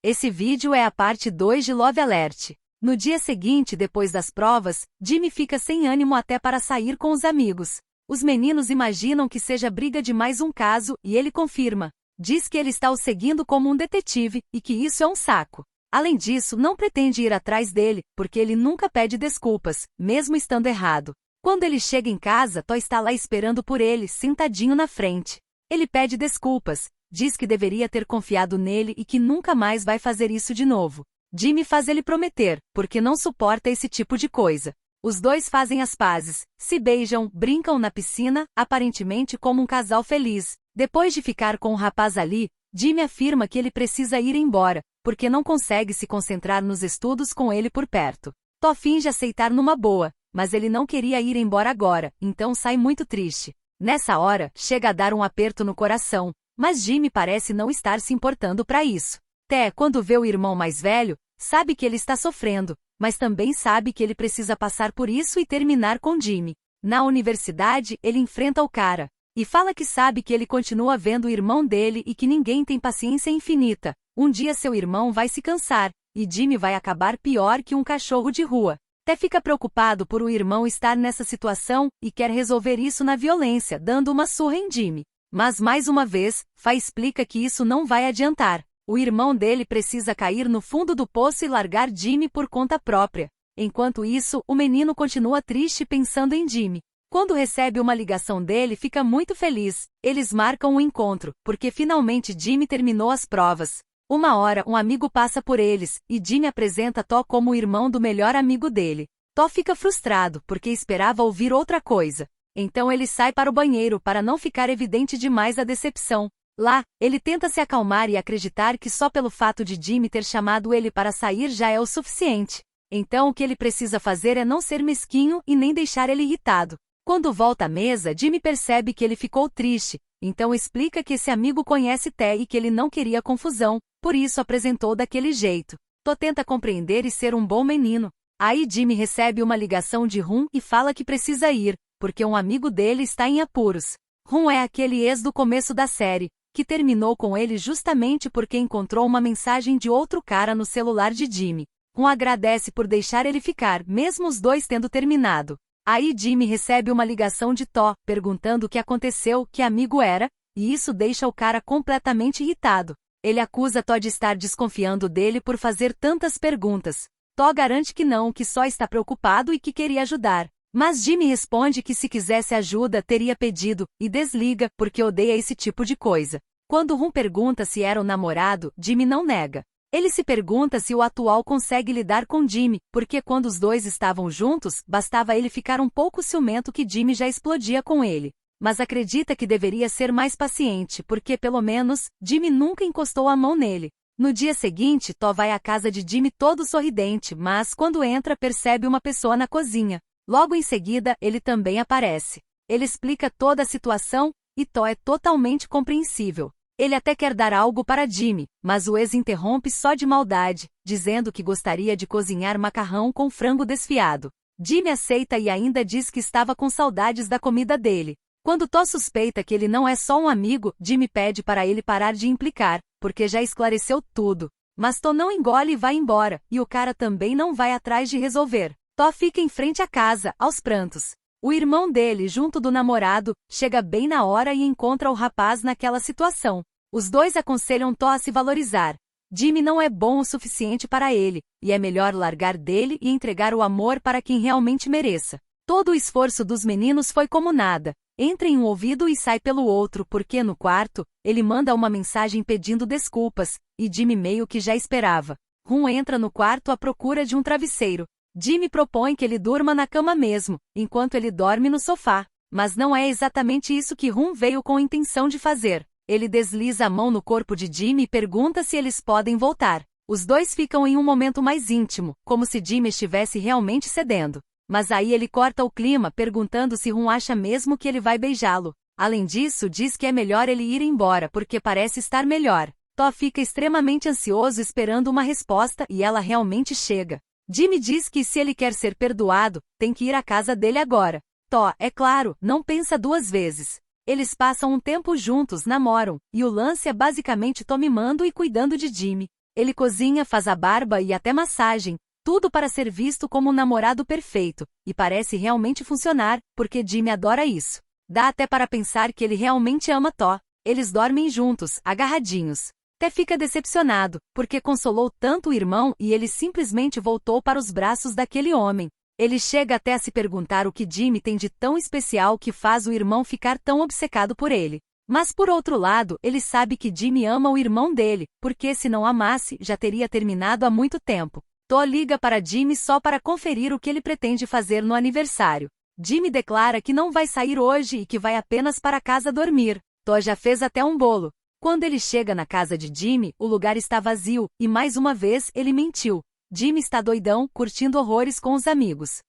Esse vídeo é a parte 2 de Love Alert. No dia seguinte, depois das provas, Jimmy fica sem ânimo até para sair com os amigos. Os meninos imaginam que seja briga de mais um caso e ele confirma. Diz que ele está o seguindo como um detetive e que isso é um saco. Além disso, não pretende ir atrás dele, porque ele nunca pede desculpas, mesmo estando errado. Quando ele chega em casa, Tó está lá esperando por ele, sentadinho na frente. Ele pede desculpas, diz que deveria ter confiado nele e que nunca mais vai fazer isso de novo. Jimmy faz ele prometer, porque não suporta esse tipo de coisa. Os dois fazem as pazes, se beijam, brincam na piscina, aparentemente como um casal feliz. Depois de ficar com o rapaz ali, Jimmy afirma que ele precisa ir embora, porque não consegue se concentrar nos estudos com ele por perto. Tó finge aceitar numa boa, mas ele não queria ir embora agora, então sai muito triste. Nessa hora, chega a dar um aperto no coração, mas Jimmy parece não estar se importando para isso. Té, quando vê o irmão mais velho, sabe que ele está sofrendo, mas também sabe que ele precisa passar por isso e terminar com Jimmy. Na universidade, ele enfrenta o cara, e fala que sabe que ele continua vendo o irmão dele e que ninguém tem paciência infinita. Um dia seu irmão vai se cansar, e Jimmy vai acabar pior que um cachorro de rua. Té fica preocupado por o irmão estar nessa situação e quer resolver isso na violência, dando uma surra em Jimmy. Mas mais uma vez, Fá explica que isso não vai adiantar. O irmão dele precisa cair no fundo do poço e largar Jimmy por conta própria. Enquanto isso, o menino continua triste pensando em Jimmy. Quando recebe uma ligação dele, fica muito feliz. Eles marcam um encontro, porque finalmente Jimmy terminou as provas. Uma hora, um amigo passa por eles, e Jimmy apresenta Tó como o irmão do melhor amigo dele. Tó fica frustrado, porque esperava ouvir outra coisa. Então ele sai para o banheiro para não ficar evidente demais a decepção. Lá, ele tenta se acalmar e acreditar que só pelo fato de Jimmy ter chamado ele para sair já é o suficiente. Então o que ele precisa fazer é não ser mesquinho e nem deixar ele irritado. Quando volta à mesa, Jimmy percebe que ele ficou triste, então explica que esse amigo conhece Té e que ele não queria confusão, por isso apresentou daquele jeito. Tó tenta compreender e ser um bom menino. Aí Jimmy recebe uma ligação de Rum e fala que precisa ir, porque um amigo dele está em apuros. Rum é aquele ex do começo da série, que terminou com ele justamente porque encontrou uma mensagem de outro cara no celular de Jimmy. Rum agradece por deixar ele ficar, mesmo os dois tendo terminado. Aí Jimmy recebe uma ligação de Tó, perguntando o que aconteceu, que amigo era, e isso deixa o cara completamente irritado. Ele acusa Tó de estar desconfiando dele por fazer tantas perguntas. Tó garante que não, que só está preocupado e que queria ajudar. Mas Jimmy responde que se quisesse ajuda teria pedido, e desliga, porque odeia esse tipo de coisa. Quando Rum pergunta se era o namorado, Jimmy não nega. Ele se pergunta se o atual consegue lidar com Jimmy, porque quando os dois estavam juntos, bastava ele ficar um pouco ciumento que Jimmy já explodia com ele. Mas acredita que deveria ser mais paciente, porque pelo menos, Jimmy nunca encostou a mão nele. No dia seguinte, Tó vai à casa de Jimmy todo sorridente, mas quando entra percebe uma pessoa na cozinha. Logo em seguida, ele também aparece. Ele explica toda a situação, e Tó é totalmente compreensível. Ele até quer dar algo para Jimmy, mas o ex interrompe só de maldade, dizendo que gostaria de cozinhar macarrão com frango desfiado. Jimmy aceita e ainda diz que estava com saudades da comida dele. Quando Tó suspeita que ele não é só um amigo, Jimmy pede para ele parar de implicar, porque já esclareceu tudo. Mas Tó não engole e vai embora, e o cara também não vai atrás de resolver. Tó fica em frente à casa, aos prantos. O irmão dele, junto do namorado, chega bem na hora e encontra o rapaz naquela situação. Os dois aconselham Tó a se valorizar. Jimmy não é bom o suficiente para ele, e é melhor largar dele e entregar o amor para quem realmente mereça. Todo o esforço dos meninos foi como nada. Entra em um ouvido e sai pelo outro, porque no quarto, ele manda uma mensagem pedindo desculpas, e Jimmy meio que já esperava. Rum entra no quarto à procura de um travesseiro. Jimmy propõe que ele durma na cama mesmo, enquanto ele dorme no sofá. Mas não é exatamente isso que Rum veio com a intenção de fazer. Ele desliza a mão no corpo de Jimmy e pergunta se eles podem voltar. Os dois ficam em um momento mais íntimo, como se Jimmy estivesse realmente cedendo. Mas aí ele corta o clima perguntando se Rum acha mesmo que ele vai beijá-lo. Além disso, diz que é melhor ele ir embora porque parece estar melhor. Tó fica extremamente ansioso esperando uma resposta e ela realmente chega. Jimmy diz que se ele quer ser perdoado, tem que ir à casa dele agora. Tó, é claro, não pensa duas vezes. Eles passam um tempo juntos, namoram, e o lance é basicamente Tó mimando e cuidando de Jimmy. Ele cozinha, faz a barba e até massagem, tudo para ser visto como um namorado perfeito, e parece realmente funcionar, porque Jimmy adora isso. Dá até para pensar que ele realmente ama Tó. Eles dormem juntos, agarradinhos. Té fica decepcionado, porque consolou tanto o irmão e ele simplesmente voltou para os braços daquele homem. Ele chega até a se perguntar o que Jimmy tem de tão especial que faz o irmão ficar tão obcecado por ele. Mas por outro lado, ele sabe que Jimmy ama o irmão dele, porque se não amasse, já teria terminado há muito tempo. Tó liga para Jimmy só para conferir o que ele pretende fazer no aniversário. Jimmy declara que não vai sair hoje e que vai apenas para casa dormir. Tó já fez até um bolo. Quando ele chega na casa de Jimmy, o lugar está vazio, e mais uma vez ele mentiu. Jimmy está doidão, curtindo horrores com os amigos.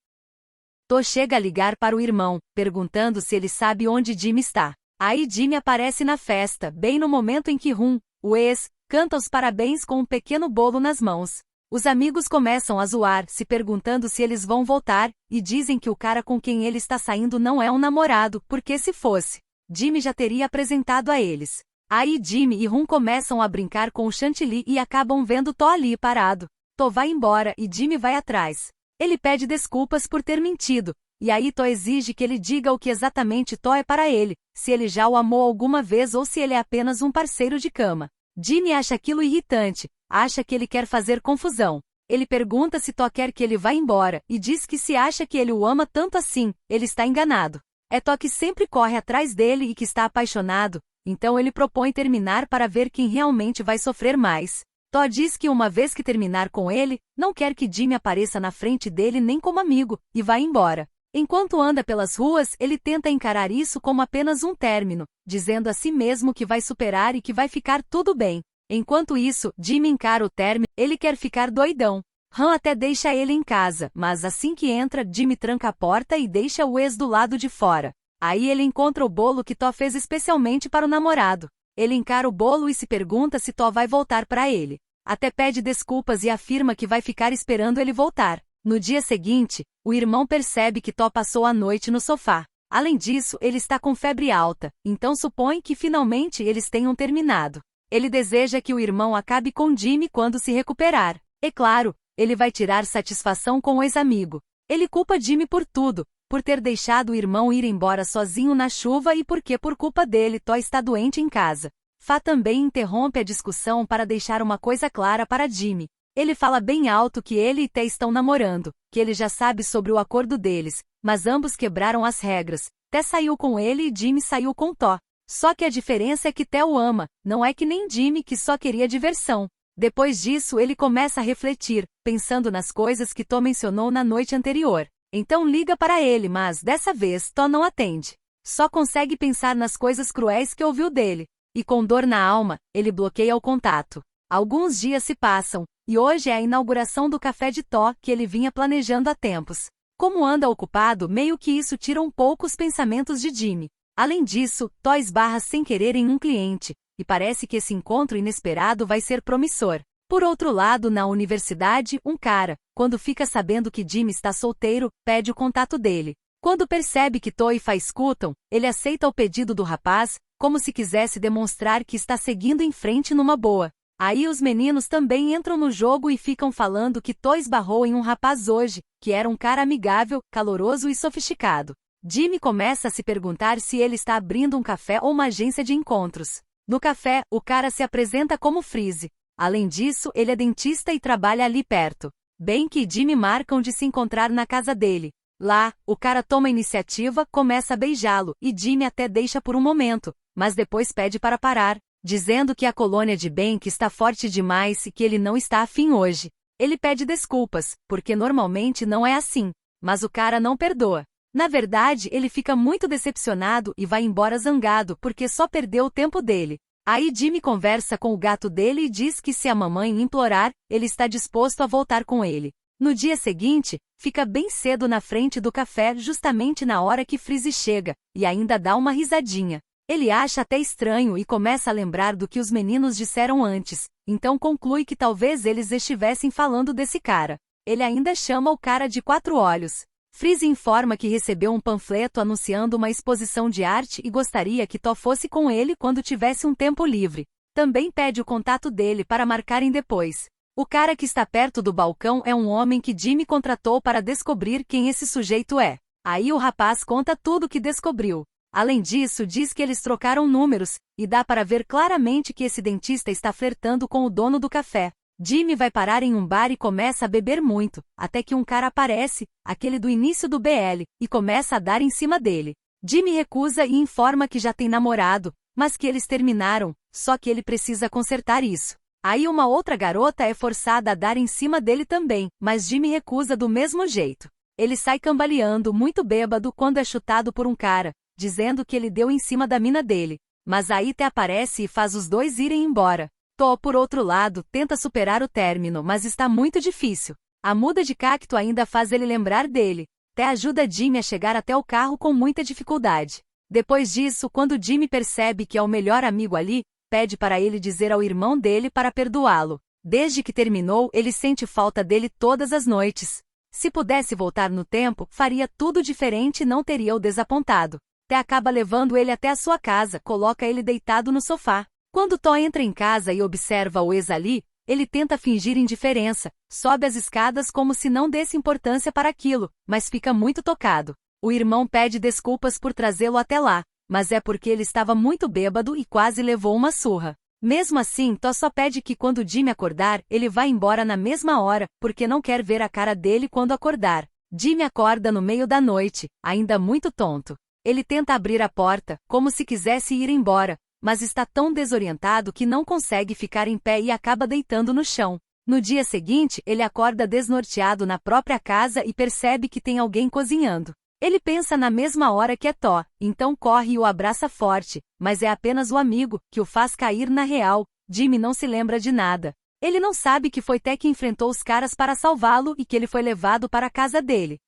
Tó chega a ligar para o irmão, perguntando se ele sabe onde Jimmy está. Aí Jimmy aparece na festa, bem no momento em que Rum, o ex, canta os parabéns com um pequeno bolo nas mãos. Os amigos começam a zoar, se perguntando se eles vão voltar, e dizem que o cara com quem ele está saindo não é um namorado, porque se fosse, Jimmy já teria apresentado a eles. Aí Jimmy e Rum começam a brincar com o chantilly e acabam vendo Tó ali parado. Tó vai embora e Jimmy vai atrás. Ele pede desculpas por ter mentido, e aí Tó exige que ele diga o que exatamente Tó é para ele, se ele já o amou alguma vez ou se ele é apenas um parceiro de cama. Jimmy acha aquilo irritante, acha que ele quer fazer confusão. Ele pergunta se Tó quer que ele vá embora, e diz que se acha que ele o ama tanto assim, ele está enganado. É Tó que sempre corre atrás dele e que está apaixonado, então ele propõe terminar para ver quem realmente vai sofrer mais. Tó diz que uma vez que terminar com ele, não quer que Jimmy apareça na frente dele nem como amigo, e vai embora. Enquanto anda pelas ruas, ele tenta encarar isso como apenas um término, dizendo a si mesmo que vai superar e que vai ficar tudo bem. Enquanto isso, Jimmy encara o término, ele quer ficar doidão. Han até deixa ele em casa, mas assim que entra, Jimmy tranca a porta e deixa o ex do lado de fora. Aí ele encontra o bolo que Tó fez especialmente para o namorado. Ele encara o bolo e se pergunta se Tó vai voltar para ele. Até pede desculpas e afirma que vai ficar esperando ele voltar. No dia seguinte, o irmão percebe que Tó passou a noite no sofá. Além disso, ele está com febre alta, então supõe que finalmente eles tenham terminado. Ele deseja que o irmão acabe com Jimmy quando se recuperar. É claro, ele vai tirar satisfação com o ex-amigo. Ele culpa Jimmy por tudo, por ter deixado o irmão ir embora sozinho na chuva e porque por culpa dele Tó está doente em casa. Fá também interrompe a discussão para deixar uma coisa clara para Jimmy. Ele fala bem alto que ele e Té estão namorando, que ele já sabe sobre o acordo deles, mas ambos quebraram as regras. Té saiu com ele e Jimmy saiu com Tó. Só que a diferença é que Té o ama, não é que nem Jimmy que só queria diversão. Depois disso ele começa a refletir, pensando nas coisas que Tó mencionou na noite anterior. Então liga para ele, mas dessa vez Tó não atende. Só consegue pensar nas coisas cruéis que ouviu dele. E com dor na alma, ele bloqueia o contato. Alguns dias se passam, e hoje é a inauguração do café de Tó que ele vinha planejando há tempos. Como anda ocupado, meio que isso tira um pouco os pensamentos de Jimmy. Além disso, Tó esbarra sem querer em um cliente, e parece que esse encontro inesperado vai ser promissor. Por outro lado, na universidade, um cara, quando fica sabendo que Jimmy está solteiro, pede o contato dele. Quando percebe que Tó e Fá escutam, ele aceita o pedido do rapaz, como se quisesse demonstrar que está seguindo em frente numa boa. Aí os meninos também entram no jogo e ficam falando que Tó esbarrou em um rapaz hoje, que era um cara amigável, caloroso e sofisticado. Jimmy começa a se perguntar se ele está abrindo um café ou uma agência de encontros. No café, o cara se apresenta como Freeze. Além disso, ele é dentista e trabalha ali perto. Bem que Jimmy marcam de se encontrar na casa dele. Lá, o cara toma a iniciativa, começa a beijá-lo, e Jimmy até deixa por um momento, mas depois pede para parar, dizendo que a colônia de Bank está forte demais e que ele não está afim hoje. Ele pede desculpas, porque normalmente não é assim, mas o cara não perdoa. Na verdade, ele fica muito decepcionado e vai embora zangado porque só perdeu o tempo dele. Aí Jimmy conversa com o gato dele e diz que se a mamãe implorar, ele está disposto a voltar com ele. No dia seguinte, fica bem cedo na frente do café justamente na hora que Freeze chega, e ainda dá uma risadinha. Ele acha até estranho e começa a lembrar do que os meninos disseram antes, então conclui que talvez eles estivessem falando desse cara. Ele ainda chama o cara de 4 olhos. Freeze informa que recebeu um panfleto anunciando uma exposição de arte e gostaria que Tó fosse com ele quando tivesse um tempo livre. Também pede o contato dele para marcarem depois. O cara que está perto do balcão é um homem que Jimmy contratou para descobrir quem esse sujeito é. Aí o rapaz conta tudo o que descobriu. Além disso, diz que eles trocaram números, e dá para ver claramente que esse dentista está flertando com o dono do café. Jimmy vai parar em um bar e começa a beber muito, até que um cara aparece, aquele do início do BL, e começa a dar em cima dele. Jimmy recusa e informa que já tem namorado, mas que eles terminaram, só que ele precisa consertar isso. Aí uma outra garota é forçada a dar em cima dele também, mas Jimmy recusa do mesmo jeito. Ele sai cambaleando, muito bêbado, quando é chutado por um cara, dizendo que ele deu em cima da mina dele. Mas aí Té aparece e faz os dois irem embora. Tó, por outro lado, tenta superar o término, mas está muito difícil. A muda de cacto ainda faz ele lembrar dele. Té ajuda Jimmy a chegar até o carro com muita dificuldade. Depois disso, quando Jimmy percebe que é o melhor amigo ali, pede para ele dizer ao irmão dele para perdoá-lo. Desde que terminou, ele sente falta dele todas as noites. Se pudesse voltar no tempo, faria tudo diferente e não teria o desapontado. Té acaba levando ele até a sua casa, coloca ele deitado no sofá. Quando Tó entra em casa e observa o ex ali, ele tenta fingir indiferença, sobe as escadas como se não desse importância para aquilo, mas fica muito tocado. O irmão pede desculpas por trazê-lo até lá, mas é porque ele estava muito bêbado e quase levou uma surra. Mesmo assim, Tó só pede que quando Jimmy acordar, ele vá embora na mesma hora, porque não quer ver a cara dele quando acordar. Jimmy acorda no meio da noite, ainda muito tonto. Ele tenta abrir a porta, como se quisesse ir embora, mas está tão desorientado que não consegue ficar em pé e acaba deitando no chão. No dia seguinte, ele acorda desnorteado na própria casa e percebe que tem alguém cozinhando. Ele pensa na mesma hora que é Tó, então corre e o abraça forte, mas é apenas o amigo, que o faz cair na real. Jimmy não se lembra de nada. Ele não sabe que foi Té que enfrentou os caras para salvá-lo e que ele foi levado para a casa dele.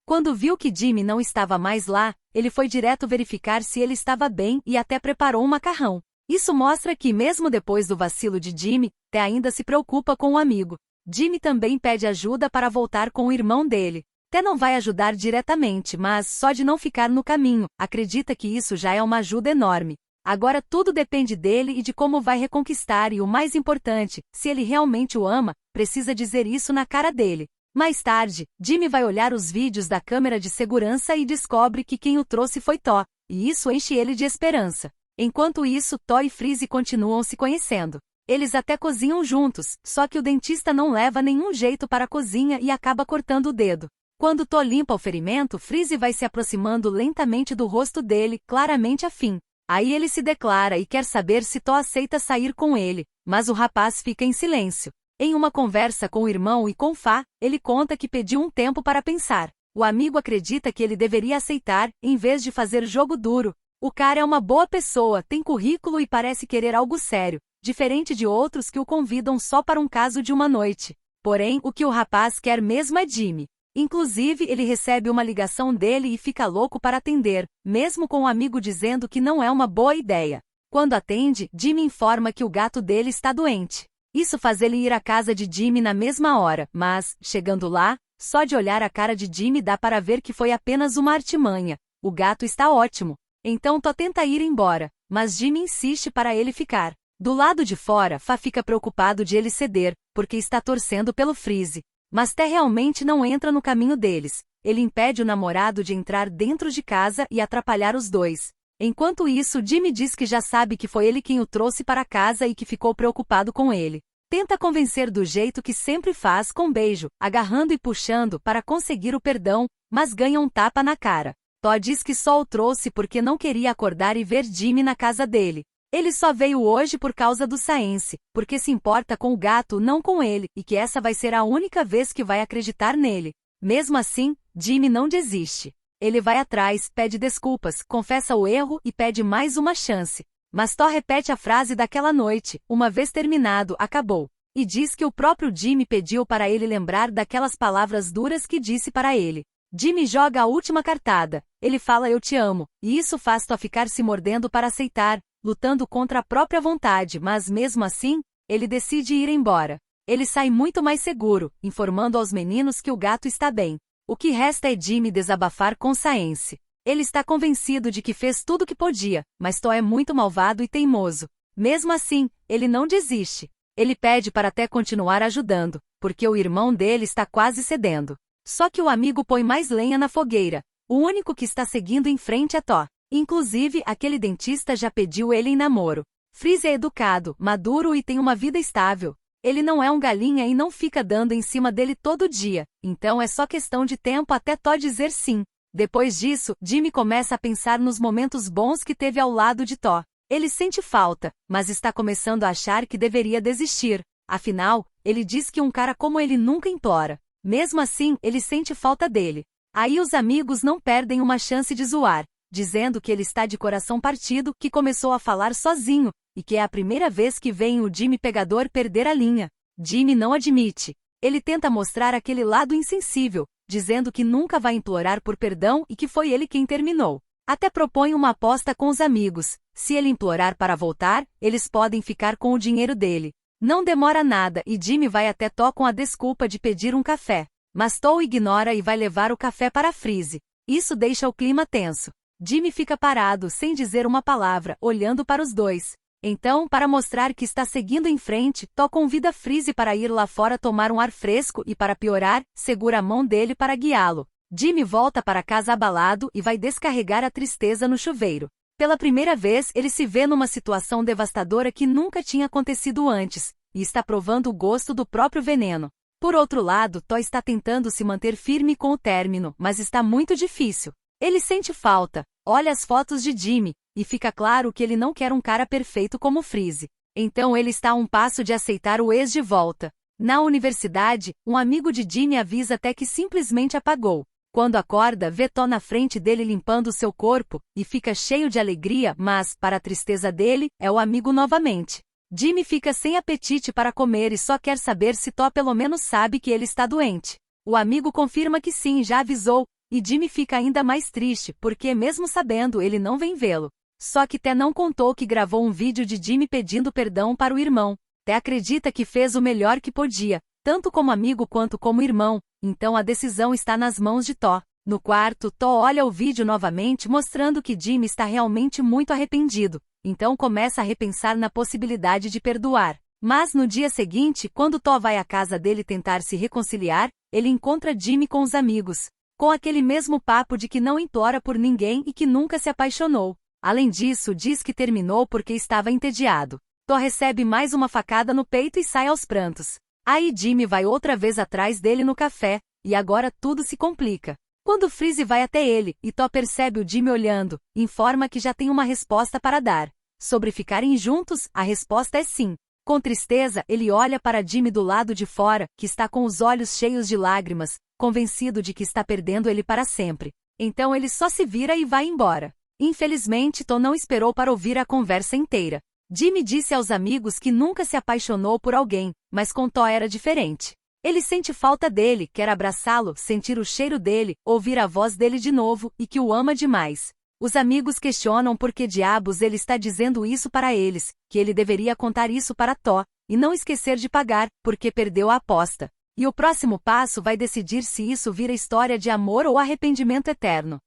Quando viu que Jimmy não estava mais lá, ele foi direto verificar se ele estava bem e até preparou um macarrão. Isso mostra que, mesmo depois do vacilo de Jimmy, Té ainda se preocupa com o amigo. Jimmy também pede ajuda para voltar com o irmão dele. Té não vai ajudar diretamente, mas, só de não ficar no caminho, acredita que isso já é uma ajuda enorme. Agora tudo depende dele e de como vai reconquistar e, o mais importante, se ele realmente o ama, precisa dizer isso na cara dele. Mais tarde, Jimmy vai olhar os vídeos da câmera de segurança e descobre que quem o trouxe foi Tó, e isso enche ele de esperança. Enquanto isso, Tó e Freeze continuam se conhecendo. Eles até cozinham juntos, só que o dentista não leva nenhum jeito para a cozinha e acaba cortando o dedo. Quando Tó limpa o ferimento, Freeze vai se aproximando lentamente do rosto dele, claramente afim. Aí ele se declara e quer saber se Tó aceita sair com ele, mas o rapaz fica em silêncio. Em uma conversa com o irmão e com Fá, ele conta que pediu um tempo para pensar. O amigo acredita que ele deveria aceitar, em vez de fazer jogo duro. O cara é uma boa pessoa, tem currículo e parece querer algo sério, diferente de outros que o convidam só para um caso de uma noite. Porém, o que o rapaz quer mesmo é Jimmy. Inclusive, ele recebe uma ligação dele e fica louco para atender, mesmo com o amigo dizendo que não é uma boa ideia. Quando atende, Jimmy informa que o gato dele está doente. Isso faz ele ir à casa de Jimmy na mesma hora, mas, chegando lá, só de olhar a cara de Jimmy dá para ver que foi apenas uma artimanha. O gato está ótimo. Então Tó tenta ir embora, mas Jimmy insiste para ele ficar. Do lado de fora, Fá fica preocupado de ele ceder, porque está torcendo pelo Freeze. Mas Té realmente não entra no caminho deles. Ele impede o namorado de entrar dentro de casa e atrapalhar os dois. Enquanto isso, Jimmy diz que já sabe que foi ele quem o trouxe para casa e que ficou preocupado com ele. Tenta convencer do jeito que sempre faz, com beijo, agarrando e puxando para conseguir o perdão, mas ganha um tapa na cara. Tó diz que só o trouxe porque não queria acordar e ver Jimmy na casa dele. Ele só veio hoje por causa do Saense, porque se importa com o gato, não com ele, e que essa vai ser a única vez que vai acreditar nele. Mesmo assim, Jimmy não desiste. Ele vai atrás, pede desculpas, confessa o erro e pede mais uma chance. Mas Tó repete a frase daquela noite, uma vez terminado, acabou. E diz que o próprio Jimmy pediu para ele lembrar daquelas palavras duras que disse para ele. Jimmy joga a última cartada. Ele fala eu te amo, e isso faz Tó ficar se mordendo para aceitar, lutando contra a própria vontade, mas mesmo assim, ele decide ir embora. Ele sai muito mais seguro, informando aos meninos que o gato está bem. O que resta é Jimmy desabafar com Saense. Ele está convencido de que fez tudo o que podia, mas Tó é muito malvado e teimoso. Mesmo assim, ele não desiste. Ele pede para até continuar ajudando, porque o irmão dele está quase cedendo. Só que o amigo põe mais lenha na fogueira. O único que está seguindo em frente é Thó. Inclusive, aquele dentista já pediu ele em namoro. Freeze é educado, maduro e tem uma vida estável. Ele não é um galinha e não fica dando em cima dele todo dia, então é só questão de tempo até Thó dizer sim. Depois disso, Jimmy começa a pensar nos momentos bons que teve ao lado de Thó. Ele sente falta, mas está começando a achar que deveria desistir. Afinal, ele diz que um cara como ele nunca implora. Mesmo assim, ele sente falta dele. Aí os amigos não perdem uma chance de zoar, dizendo que ele está de coração partido, que começou a falar sozinho, e que é a primeira vez que veem o Jimmy pegador perder a linha. Jimmy não admite. Ele tenta mostrar aquele lado insensível, dizendo que nunca vai implorar por perdão e que foi ele quem terminou. Até propõe uma aposta com os amigos. Se ele implorar para voltar, eles podem ficar com o dinheiro dele. Não demora nada e Jimmy vai até Thó com a desculpa de pedir um café. Mas Thó o ignora e vai levar o café para Freeze. Isso deixa o clima tenso. Jimmy fica parado, sem dizer uma palavra, olhando para os dois. Então, para mostrar que está seguindo em frente, Thó convida Freeze para ir lá fora tomar um ar fresco e, para piorar, segura a mão dele para guiá-lo. Jimmy volta para casa abalado e vai descarregar a tristeza no chuveiro. Pela primeira vez, ele se vê numa situação devastadora que nunca tinha acontecido antes, e está provando o gosto do próprio veneno. Por outro lado, Thó está tentando se manter firme com o término, mas está muito difícil. Ele sente falta, olha as fotos de Jimmy, e fica claro que ele não quer um cara perfeito como Freeze. Então ele está a um passo de aceitar o ex de volta. Na universidade, um amigo de Jimmy avisa até que simplesmente apagou. Quando acorda, vê Thó na frente dele limpando seu corpo, e fica cheio de alegria, mas, para a tristeza dele, é o amigo novamente. Jimmy fica sem apetite para comer e só quer saber se Thó pelo menos sabe que ele está doente. O amigo confirma que sim, já avisou, e Jimmy fica ainda mais triste, porque mesmo sabendo ele não vem vê-lo. Só que Té não contou que gravou um vídeo de Jimmy pedindo perdão para o irmão. Té acredita que fez o melhor que podia, tanto como amigo quanto como irmão, então a decisão está nas mãos de Thó. No quarto, Thó olha o vídeo novamente mostrando que Jimmy está realmente muito arrependido, então começa a repensar na possibilidade de perdoar. Mas no dia seguinte, quando Thó vai à casa dele tentar se reconciliar, ele encontra Jimmy com os amigos, com aquele mesmo papo de que não implora por ninguém e que nunca se apaixonou. Além disso, diz que terminou porque estava entediado. Thó recebe mais uma facada no peito e sai aos prantos. Aí Jimmy vai outra vez atrás dele no café, e agora tudo se complica. Quando Freeze vai até ele, e Thó percebe o Jimmy olhando, informa que já tem uma resposta para dar. Sobre ficarem juntos, a resposta é sim. Com tristeza, ele olha para Jimmy do lado de fora, que está com os olhos cheios de lágrimas, convencido de que está perdendo ele para sempre. Então ele só se vira e vai embora. Infelizmente, Thó não esperou para ouvir a conversa inteira. Jimmy disse aos amigos que nunca se apaixonou por alguém, mas com Thó era diferente. Ele sente falta dele, quer abraçá-lo, sentir o cheiro dele, ouvir a voz dele de novo, e que o ama demais. Os amigos questionam por que diabos ele está dizendo isso para eles, que ele deveria contar isso para Thó, e não esquecer de pagar, porque perdeu a aposta. E o próximo passo vai decidir se isso vira história de amor ou arrependimento eterno.